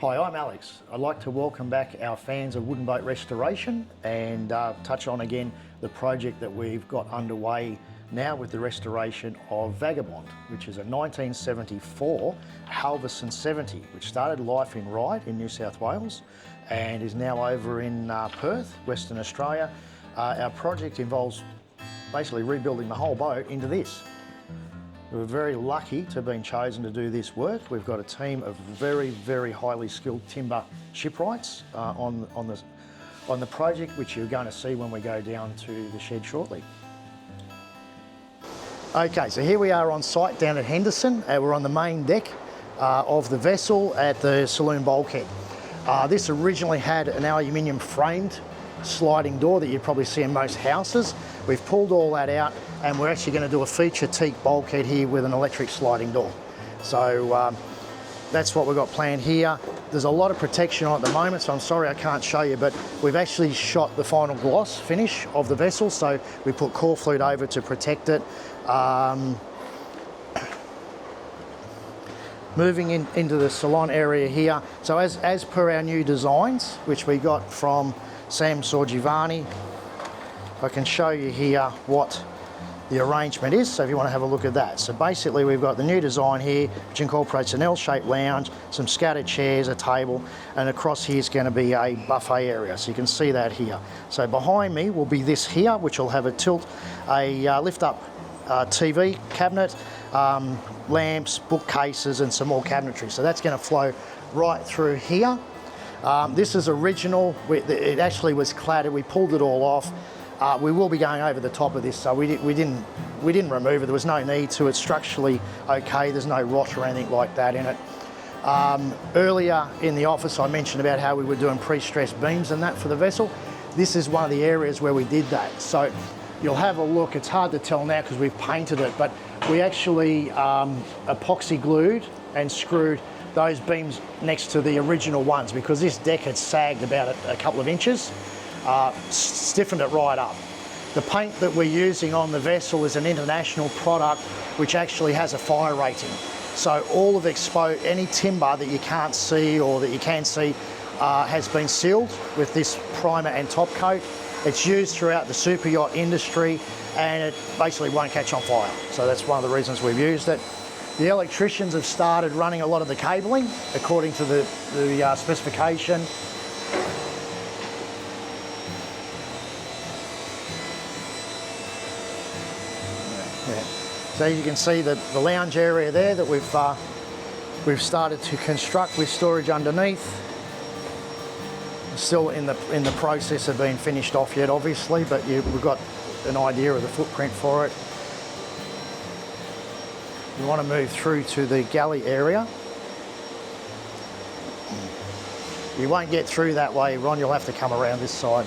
Hi, I'm Alex. I'd like to welcome back our fans of wooden boat restoration and touch on again the project that we've got underway now with the restoration of Vagabond, which is a 1974 Halvorsen 70, which started life in Ryde in New South Wales and is now over in Perth, Western Australia. Our project involves basically rebuilding the whole boat into this. We're very lucky to have been chosen to do this work. We've got a team of very, very highly skilled timber shipwrights on the project, which you're going to see when we go down to the shed shortly. Okay, so here we are on site down at Henderson. We're on the main deck of the vessel at the saloon bulkhead. This originally had an aluminium framed sliding door that you'd probably see in most houses. We've pulled all that out and we're actually going to do a feature teak bulkhead here with an electric sliding door. So that's what we've got planned here. There's a lot of protection on at the moment, so I'm sorry I can't show you, but we've actually shot the final gloss finish of the vessel, so we put core flute over to protect it. Moving into the salon area here, so as per our new designs, which we got from Sam Sorgivanni, I can show you here what the arrangement is, so if you want to have a look at that. So basically we've got the new design here, which incorporates an L-shaped lounge, some scattered chairs, a table, and across here is going to be a buffet area, so you can see that here. So behind me will be this here, which will have a tilt, a lift-up TV cabinet, lamps, bookcases, and some more cabinetry. So that's going to flow right through here. This is original. It actually was cladded. We pulled it all off. We will be going over the top of this, so we didn't remove it. There was no need to. It's structurally okay. There's no rot or anything like that in it. Earlier in the office, I mentioned about how we were doing pre-stressed beams and that for the vessel. This is one of the areas where we did that. So you'll have a look. It's hard to tell now because we've painted it, but we actually epoxy glued and screwed those beams next to the original ones because this deck had sagged about a couple of inches. Stiffened it right up. The paint that we're using on the vessel is an international product which actually has a fire rating. So all of any timber that you can't see or that you can see has been sealed with this primer and top coat. It's used throughout the super yacht industry and it basically won't catch on fire. So that's one of the reasons we've used it. The electricians have started running a lot of the cabling according to the specification. So you can see the lounge area there that we've started to construct with storage underneath. Still in the process of being finished off yet, obviously, but we've got an idea of the footprint for it. You want to move through to the galley area. You won't get through that way, Ron. You'll have to come around this side.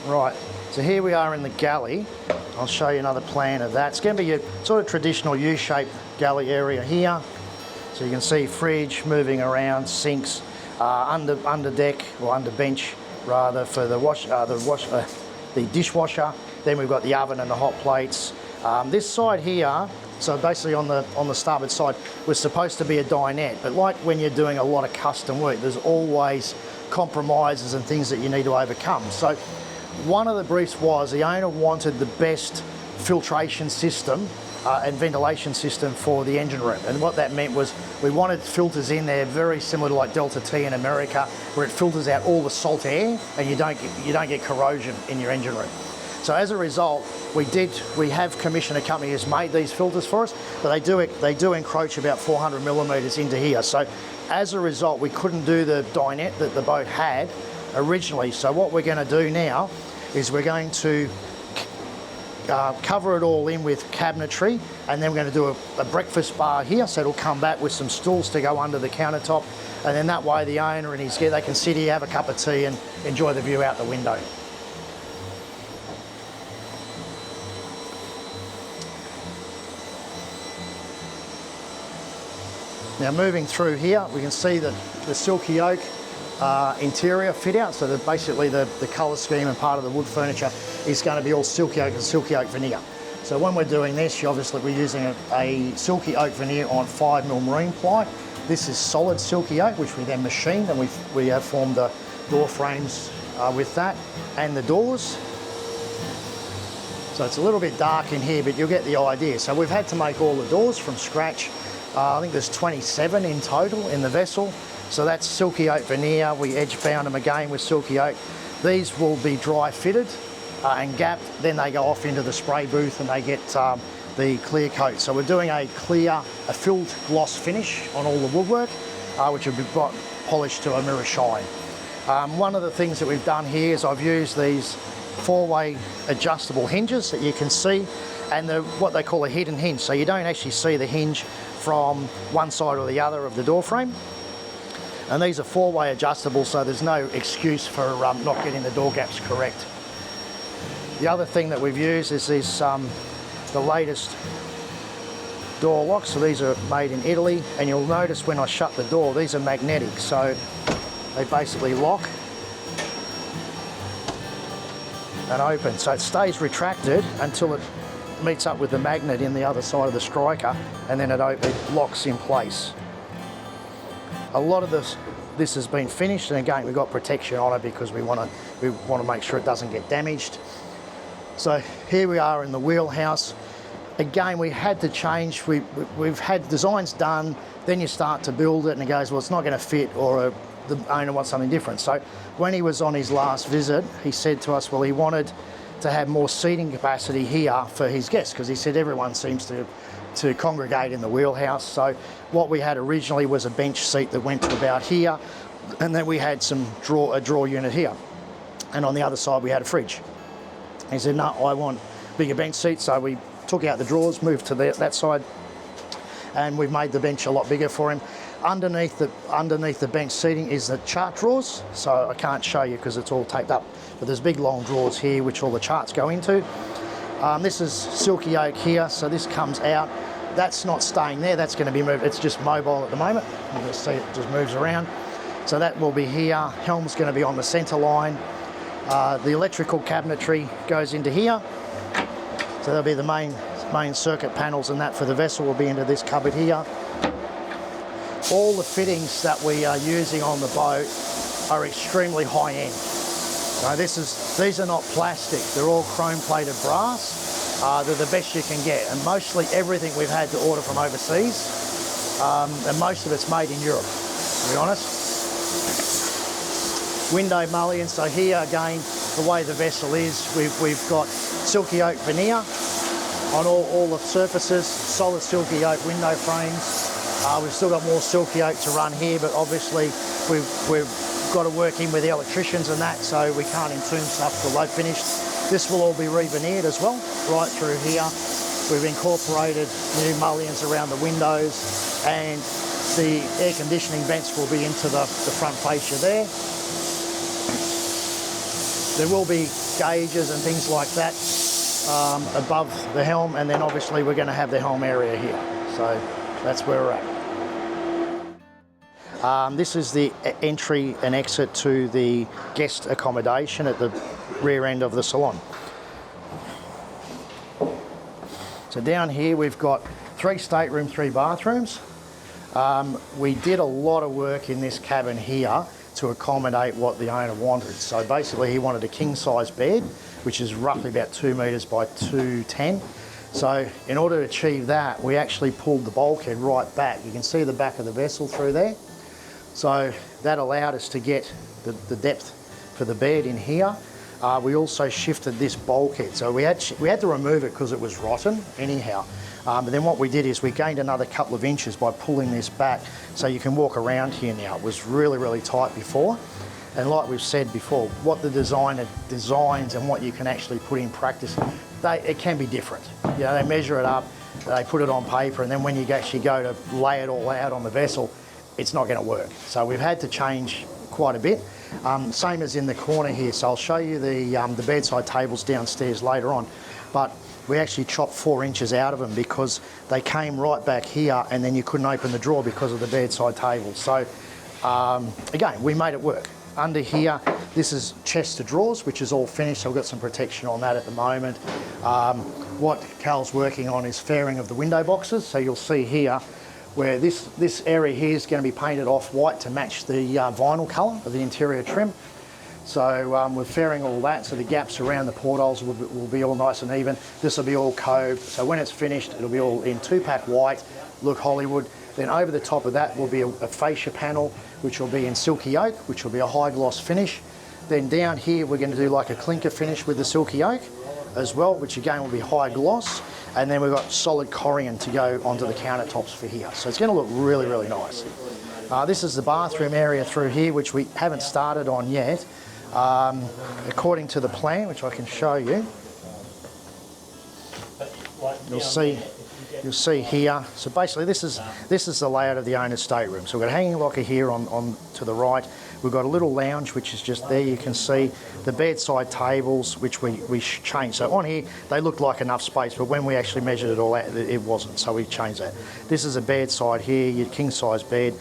Right, so here we are in the galley. I'll show you another plan of that. It's going to be a sort of traditional U-shaped galley area here. So you can see fridge moving around, sinks, under deck or under bench rather for the dishwasher. Then we've got the oven and the hot plates. This side here, so basically on the starboard side, was supposed to be a dinette, but like when you're doing a lot of custom work, there's always compromises and things that you need to overcome. So one of the briefs was the owner wanted the best filtration system and ventilation system for the engine room, and what that meant was we wanted filters in there very similar to like Delta T in America, where it filters out all the salt air and you don't get corrosion in your engine room. So as a result, we have commissioned a company who's made these filters for us, but they do encroach about 400 millimeters into here. So as a result, we couldn't do the dinette that the boat had originally. So what we're going to do now is we're going to cover it all in with cabinetry, and then we're going to do a breakfast bar here, so it'll come back with some stools to go under the countertop, and then that way the owner and his guest, they can sit here, have a cup of tea and enjoy the view out the window. Now moving through here, we can see that the silky oak interior fit out. So that basically the colour scheme and part of the wood furniture is going to be all silky oak and silky oak veneer. So when we're doing this, obviously we're using a silky oak veneer on 5mm marine ply. This is solid silky oak, which we then machined, and we have formed the door frames with that, and the doors. So it's a little bit dark in here, but you'll get the idea. So we've had to make all the doors from scratch. I think there's 27 in total in the vessel. So that's silky oak veneer. We edge bound them again with silky oak. These will be dry fitted and gapped. Then they go off into the spray booth and they get the clear coat. So we're doing a filled gloss finish on all the woodwork, which will be polished to a mirror shine. One of the things that we've done here is I've used these 4-way adjustable hinges that you can see, and what they call a hidden hinge. So you don't actually see the hinge from one side or the other of the door frame. And these are 4-way adjustable, so there's no excuse for not getting the door gaps correct. The other thing that we've used is this, the latest door locks. So these are made in Italy, and you'll notice when I shut the door, these are magnetic. So they basically lock and open. So it stays retracted until it meets up with the magnet in the other side of the striker, and then it locks in place. A lot of this has been finished, and again we've got protection on it because we want to make sure it doesn't get damaged. So here we are in the wheelhouse. Again, we had to change. We've had designs done, then you start to build it and it goes, well, it's not going to fit, or the owner wants something different. So when he was on his last visit, he said to us, well, he wanted to have more seating capacity here for his guests, because he said everyone seems to congregate in the wheelhouse. So what we had originally was a bench seat that went to about here, and then we had a drawer unit here, and on the other side we had a fridge. He said, no, I want bigger bench seats. So we took out the drawers, moved to that side, and we've made the bench a lot bigger for him. Underneath the bench seating is the chart drawers. So I can't show you because it's all taped up, but there's big long drawers here which all the charts go into. This is silky oak here, so this comes out. That's not staying there, that's going to be moved. It's just mobile at the moment. You can see it just moves around. So that will be here. Helm's going to be on the centre line. The electrical cabinetry goes into here. So there'll be the main circuit panels, and that for the vessel will be into this cupboard here. All the fittings that we are using on the boat are extremely high end. Now these are not plastic, they're all chrome plated brass. They're the best you can get, and mostly everything we've had to order from overseas, and most of it's made in Europe, to be honest. Window mullions, so here again, the way the vessel is, we've got silky oak veneer on all the surfaces, solid silky oak window frames. We've still got more silky oak to run here, but obviously we've got to work in with the electricians and that, so we can't entomb stuff till they've finished. This will all be re-veneered as well, right through here. We've incorporated new mullions around the windows, and the air conditioning vents will be into the front fascia there. There will be gauges and things like that above the helm, and then obviously we're going to have the helm area here. So that's where we're at. This is the entry and exit to the guest accommodation at the rear end of the salon. So down here we've got 3 staterooms, 3 bathrooms. We did a lot of work in this cabin here to accommodate what the owner wanted. So basically he wanted a king size bed, which is roughly about 2 metres by 210. So in order to achieve that, we actually pulled the bulkhead right back. You can see the back of the vessel through there. So that allowed us to get the depth for the bed in here. We also shifted this bulkhead. So we had to remove it because it was rotten anyhow. But then what we did is we gained another couple of inches by pulling this back, so you can walk around here now. It was really, really tight before. And like we've said before, what the designer designs and what you can actually put in practice, it can be different. You know, they measure it up, they put it on paper, and then when you actually go to lay it all out on the vessel, it's not going to work. So we've had to change quite a bit. Same as in the corner here. So I'll show you the bedside tables downstairs later on. But we actually chopped 4 inches out of them because they came right back here, and then you couldn't open the drawer because of the bedside table. So Again, we made it work. Under here, this is chest to drawers, which is all finished, so we've got some protection on that at the moment. What Cal's working on is fairing of the window boxes, so you'll see here where this area here is going to be painted off white to match the vinyl colour of the interior trim. So we're fairing all that, so the gaps around the portholes will be all nice and even. This will be all coved, so when it's finished, it'll be all in 2-pack white, look Hollywood. Then over the top of that will be a fascia panel, which will be in silky oak, which will be a high gloss finish. Then down here, we're going to do like a clinker finish with the silky oak as well, which again will be high gloss. And then we've got solid corian to go onto the countertops for here. So it's going to look really, really nice. This is the bathroom area through here, which we haven't started on yet. According to the plan, which I can show you, you'll see here. So basically, this is the layout of the owner's stateroom. So we've got a hanging locker here on to the right. We've got a little lounge, which is just there. You can see the bedside tables, which we changed. So on here, they looked like enough space, but when we actually measured it all out, it wasn't. So we changed that. This is a bedside here, your king size bed.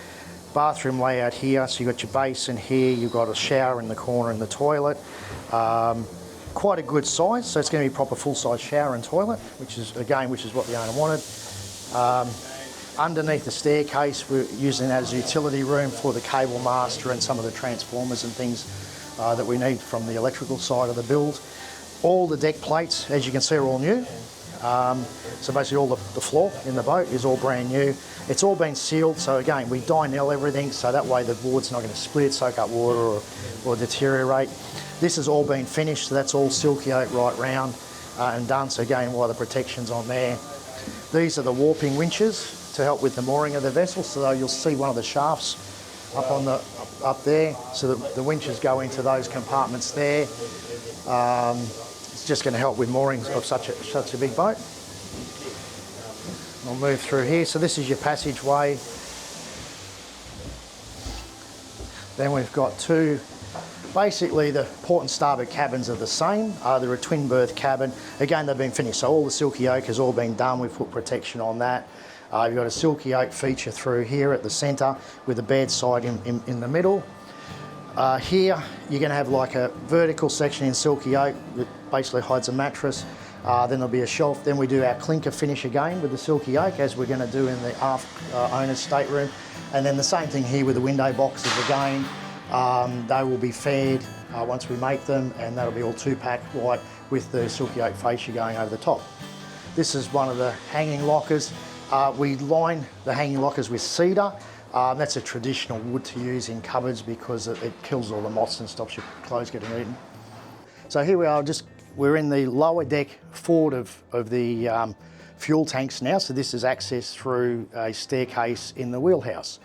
Bathroom layout here. So you've got your basin here. You've got a shower in the corner and the toilet. Quite a good size, so it's going to be proper full-size shower and toilet, which is what the owner wanted. Underneath the staircase, we're using that as a utility room for the cable master and some of the transformers and things that we need from the electrical side of the build. All the deck plates, as you can see, are all new. So basically all the floor in the boat is all brand new. It's all been sealed, so again, we Dynel everything, so that way the board's not going to split, soak up water or deteriorate. This has all been finished, so that's all silky oak right round and done, so again, why the protection's on there. These are the warping winches to help with the mooring of the vessel, so you'll see one of the shafts up there, so that the winches go into those compartments there. It's just going to help with moorings of such a big boat. I'll move through here. So this is your passageway. Then we've got two, basically the port and starboard cabins are the same. They're a twin berth cabin. Again, they've been finished. So all the silky oak has all been done. We've put protection on that. You've got a silky oak feature through here at the centre with a bedside in the middle. Here, you're going to have like a vertical section in silky oak that basically hides a mattress. Then there'll be a shelf. Then we do our clinker finish again with the silky oak, as we're going to do in the aft owner's stateroom. And then the same thing here with the window boxes again. They will be faired once we make them, and that'll be all 2-pack white with the silky oak fascia going over the top. This is one of the hanging lockers. We line the hanging lockers with cedar. That's a traditional wood to use in cupboards because it kills all the moths and stops your clothes getting eaten. So here we are, we're in the lower deck forward of the fuel tanks now. So this is access through a staircase in the wheelhouse.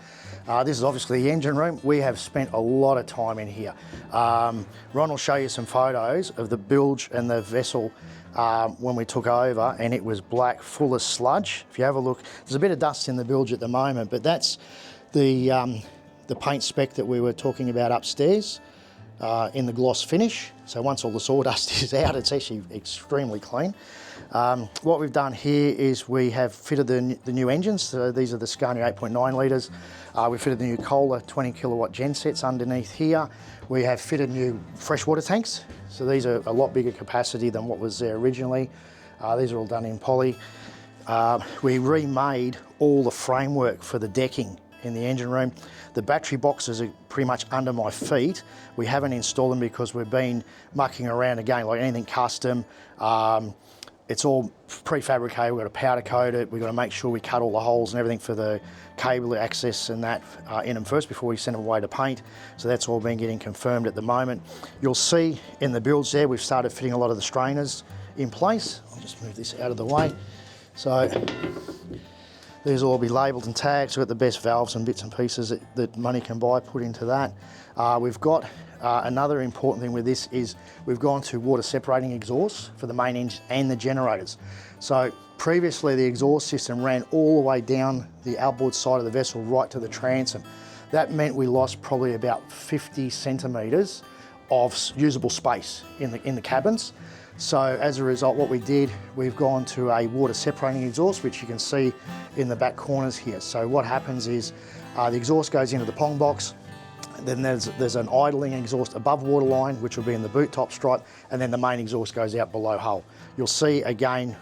This is obviously the engine room. We have spent a lot of time in here. Ron will show you some photos of the bilge and the vessel when we took over, and it was black, full of sludge. If you have a look, there's a bit of dust in the bilge at the moment, but that's the paint spec that we were talking about upstairs in the gloss finish. So once all the sawdust is out, it's actually extremely clean. What we've done here is we have fitted the new engines. So these are the Scania 8.9 litres. We fitted the new Kohler 20 kilowatt gensets underneath here. We have fitted new freshwater tanks. So these are a lot bigger capacity than what was there originally. These are all done in poly. We remade all the framework for the decking in the engine room. The battery boxes are pretty much under my feet. We haven't installed them because we've been mucking around again, like anything custom. It's all prefabricated. We've got to powder coat it. We've got to make sure we cut all the holes and everything for the cable access and that in them first before we send them away to paint. So that's all been getting confirmed at the moment. You'll see in the builds there, we've started fitting a lot of the strainers in place. I'll just move this out of the way. So these will all be labelled and tagged. So we've got the best valves and bits and pieces that money can buy put into that. We've got another important thing with this is we've gone to water separating exhausts for the main engine and the generators. So previously the exhaust system ran all the way down the outboard side of the vessel right to the transom. That meant we lost probably about 50 centimetres of usable space in the cabins. So as a result, what we did, we've gone to a water separating exhaust, which you can see in the back corners here. So what happens is the exhaust goes into the pong box, Then there's an idling exhaust above waterline, which will be in the boot top stripe, and then the main exhaust goes out below hull. You'll see again,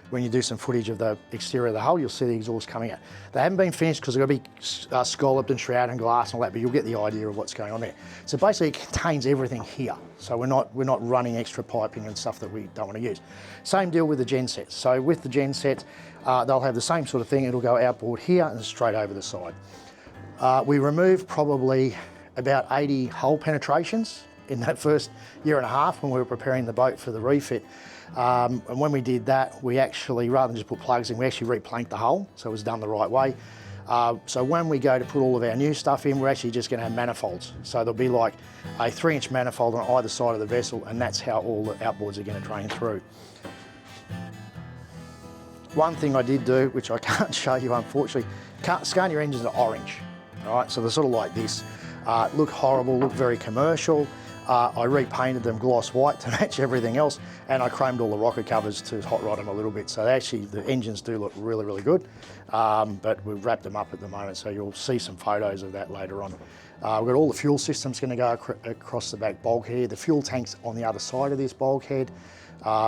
when you do some footage of the exterior of the hull, you'll see the exhaust coming out. They haven't been finished because they're going to be scalloped and shrouded in glass and all that, but you'll get the idea of what's going on there. So basically it contains everything here. So we're not running extra piping and stuff that we don't want to use. Same deal with the gensets. So with the gensets, they'll have the same sort of thing. It'll go outboard here and straight over the side. We removed probably about 80 hull penetrations in that first year and a half when we were preparing the boat for the refit. And when we did that, we actually, rather than just put plugs in, we actually replanked the hull, so it was done the right way. So when we go to put all of our new stuff in, we're actually just going to have manifolds. So there'll be like a 3-inch manifold on either side of the vessel, and that's how all the outboards are going to drain through. One thing I did do, which I can't show you unfortunately, Scania engines are orange. All right, so they're sort of like this. Look horrible, look very commercial. I repainted them gloss white to match everything else, and I chromed all the rocker covers to hot rod them a little bit. So actually the engines do look really, really good, but we've wrapped them up at the moment, so you'll see some photos of that later on. We've got all the fuel systems going to go across the back bulkhead. The fuel tank's on the other side of this bulkhead.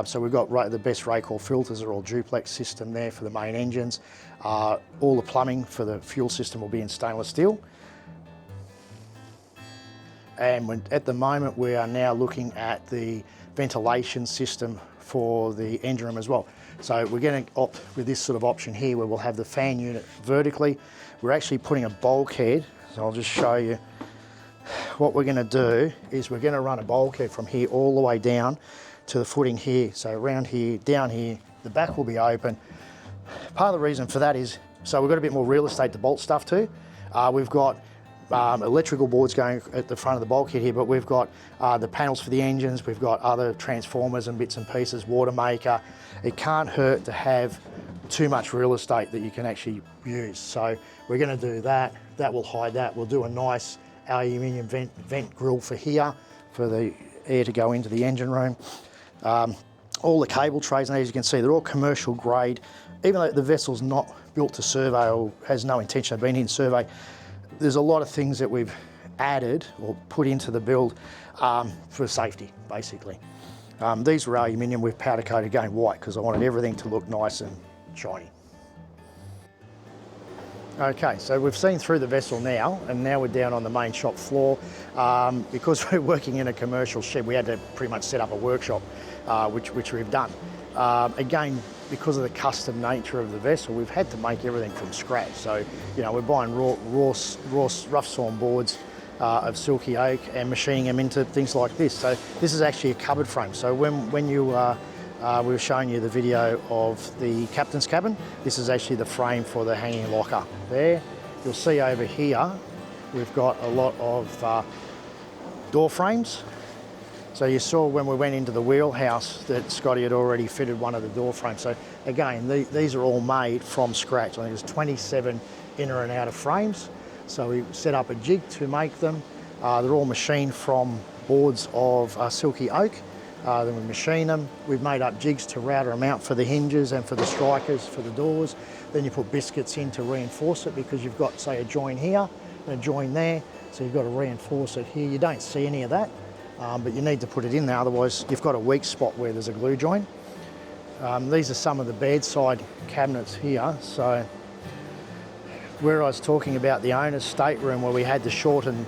So we've got the best Raycor filters are all duplex system there for the main engines. All the plumbing for the fuel system will be in stainless steel. And at the moment we are now looking at the ventilation system for the engine room as well. So we're going to opt with this sort of option here where we'll have the fan unit vertically. We're actually putting a bulkhead, so I'll just show you. What we're going to do is we're going to run a bulkhead from here all the way down to the footing here. So around here, down here, the back will be open. Part of the reason for that is, so we've got a bit more real estate to bolt stuff to. We've got electrical boards going at the front of the bulkhead here, but we've got the panels for the engines, we've got other transformers and bits and pieces, water maker. It can't hurt to have too much real estate that you can actually use. So we're going to do that. That will hide that. We'll do a nice aluminium vent grill for here for the air to go into the engine room. All the cable trays, and as you can see, they're all commercial grade. Even though the vessel's not built to survey or has no intention of being in survey, there's a lot of things that we've added or put into the build for safety, basically. These were aluminium with powder coated again white because I wanted everything to look nice and shiny. Okay, so we've seen through the vessel now, and now we're down on the main shop floor. Because we're working in a commercial shed, we had to pretty much set up a workshop, which we've done. Again, because of the custom nature of the vessel, we've had to make everything from scratch. So, you know, we're buying raw rough sawn boards of silky oak and machining them into things like this. So this is actually a cupboard frame. So when we were showing you the video of the captain's cabin, this is actually the frame for the hanging locker there. You'll see over here, we've got a lot of door frames. So you saw when we went into the wheelhouse that Scotty had already fitted one of the door frames. So again, these are all made from scratch. I think there's 27 inner and outer frames. So we set up a jig to make them. They're all machined from boards of silky oak. Then we machine them. We've made up jigs to router them out for the hinges and for the strikers for the doors. Then you put biscuits in to reinforce it because you've got, say, a join here and a join there. So you've got to reinforce it here. You don't see any of that. But you need to put it in there, otherwise you've got a weak spot where there's a glue joint. These are some of the bedside cabinets here. So where I was talking about the owner's stateroom where we had to shorten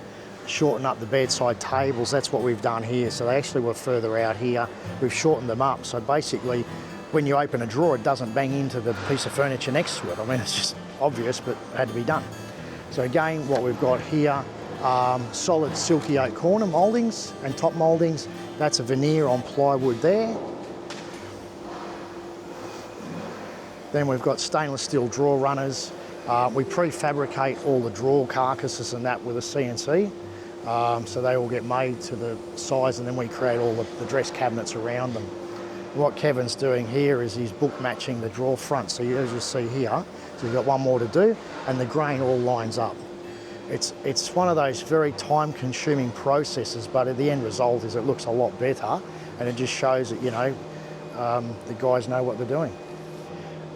up the bedside tables, that's what we've done here. So they actually were further out here. We've shortened them up. So basically when you open a drawer, it doesn't bang into the piece of furniture next to it. I mean, it's just obvious, but it had to be done. So again, what we've got here, solid silky oak corner mouldings and top mouldings. That's a veneer on plywood there. Then we've got stainless steel drawer runners. We prefabricate all the drawer carcasses and that with a CNC. So they all get made to the size, and then we create all the dress cabinets around them. What Kevin's doing here is he's book matching the drawer front. So as you see here, so you've got one more to do, and the grain all lines up. It's one of those very time-consuming processes, but the end result is it looks a lot better, and it just shows that, you know, the guys know what they're doing.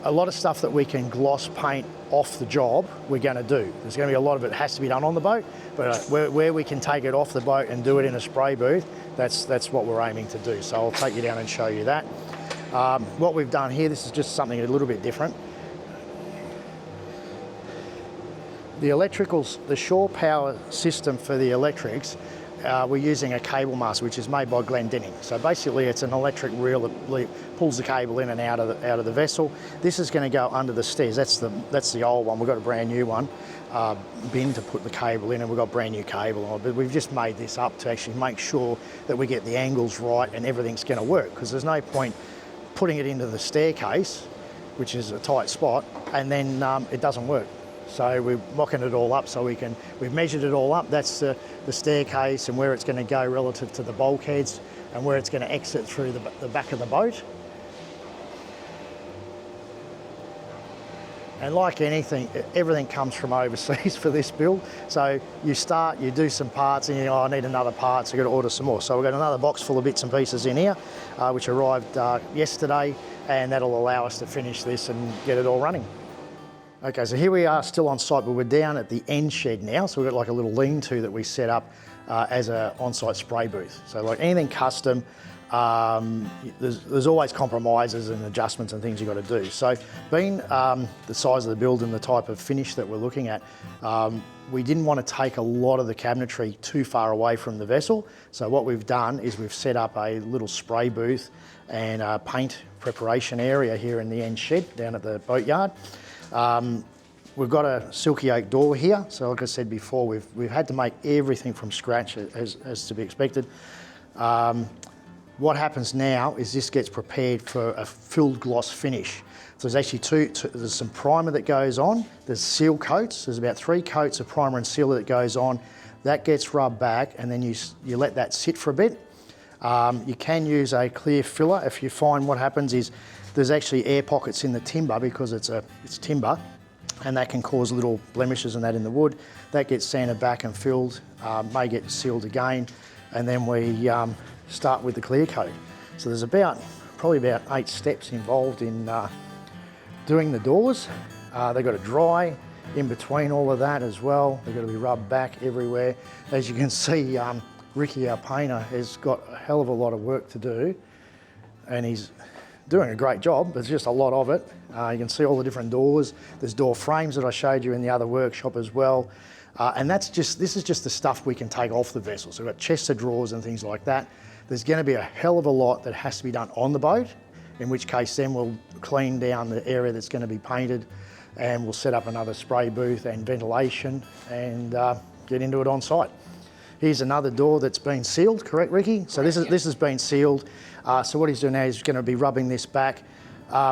a lot of stuff that we can gloss paint off the job, we're going to do. There's going to be a lot of it has to be done on the boat, but where we can take it off the boat and do it in a spray booth, that's what we're aiming to do. So I'll take you down and show you that. What we've done here, this is just something a little bit different. The electricals, the shore power system for the electrics, we're using a cable master, which is made by Glendinning. So basically it's an electric reel that pulls the cable in and out of the vessel. This is going to go under the stairs. That's the old one. We've got a brand new one, bin to put the cable in, and we've got brand new cable on it. But we've just made this up to actually make sure that we get the angles right and everything's going to work, because there's no point putting it into the staircase, which is a tight spot, and then it doesn't work. So we're mocking it all up so we've measured it all up. That's the staircase and where it's going to go relative to the bulkheads and where it's going to exit through the back of the boat. And like anything, everything comes from overseas for this build. So you start, you do some parts and you go, oh, I need another part, so you've got to order some more. So we've got another box full of bits and pieces in here, which arrived yesterday, and that'll allow us to finish this and get it all running. Okay, so here we are still on site, but we're down at the end shed now. So we've got like a little lean-to that we set up as an on-site spray booth. So like anything custom, there's always compromises and adjustments and things you've got to do. So being the size of the build and the type of finish that we're looking at, we didn't want to take a lot of the cabinetry too far away from the vessel. So what we've done is we've set up a little spray booth and a paint preparation area here in the end shed down at the boatyard. We've got a silky oak door here. So like I said before, we've had to make everything from scratch as to be expected. What happens now is this gets prepared for a filled gloss finish. So there's actually there's some primer that goes on, there's seal coats, there's about 3 coats of primer and sealer that goes on. That gets rubbed back and then you let that sit for a bit. You can use a clear filler if you find what happens is there's actually air pockets in the timber because it's timber, and that can cause little blemishes and that in the wood. That gets sanded back and filled, may get sealed again, and then we start with the clear coat. So there's probably about 8 steps involved in doing the doors. They've got to dry in between all of that as well. They've got to be rubbed back everywhere. As you can see, Ricky, our painter, has got a hell of a lot of work to do, and he's doing a great job. There's just a lot of it. You can see all the different doors. There's door frames that I showed you in the other workshop as well. And this is just the stuff we can take off the vessel. So we've got chests of drawers and things like that. There's going to be a hell of a lot that has to be done on the boat, in which case then we'll clean down the area that's going to be painted, and we'll set up another spray booth and ventilation and get into it on site. Here's another door that's been sealed, correct, Ricky? So this has been sealed. So what he's doing now is going to be rubbing this back.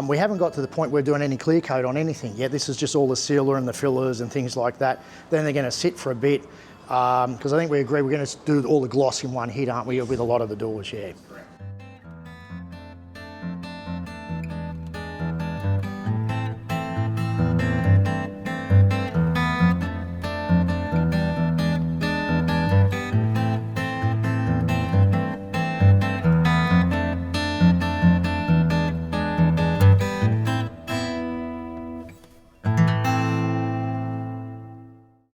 We haven't got to the point where we're doing any clear coat on anything yet. This is just all the sealer and the fillers and things like that. Then they're going to sit for a bit, because I think we agree we're going to do all the gloss in one hit, aren't we, with a lot of the doors, yeah. Correct.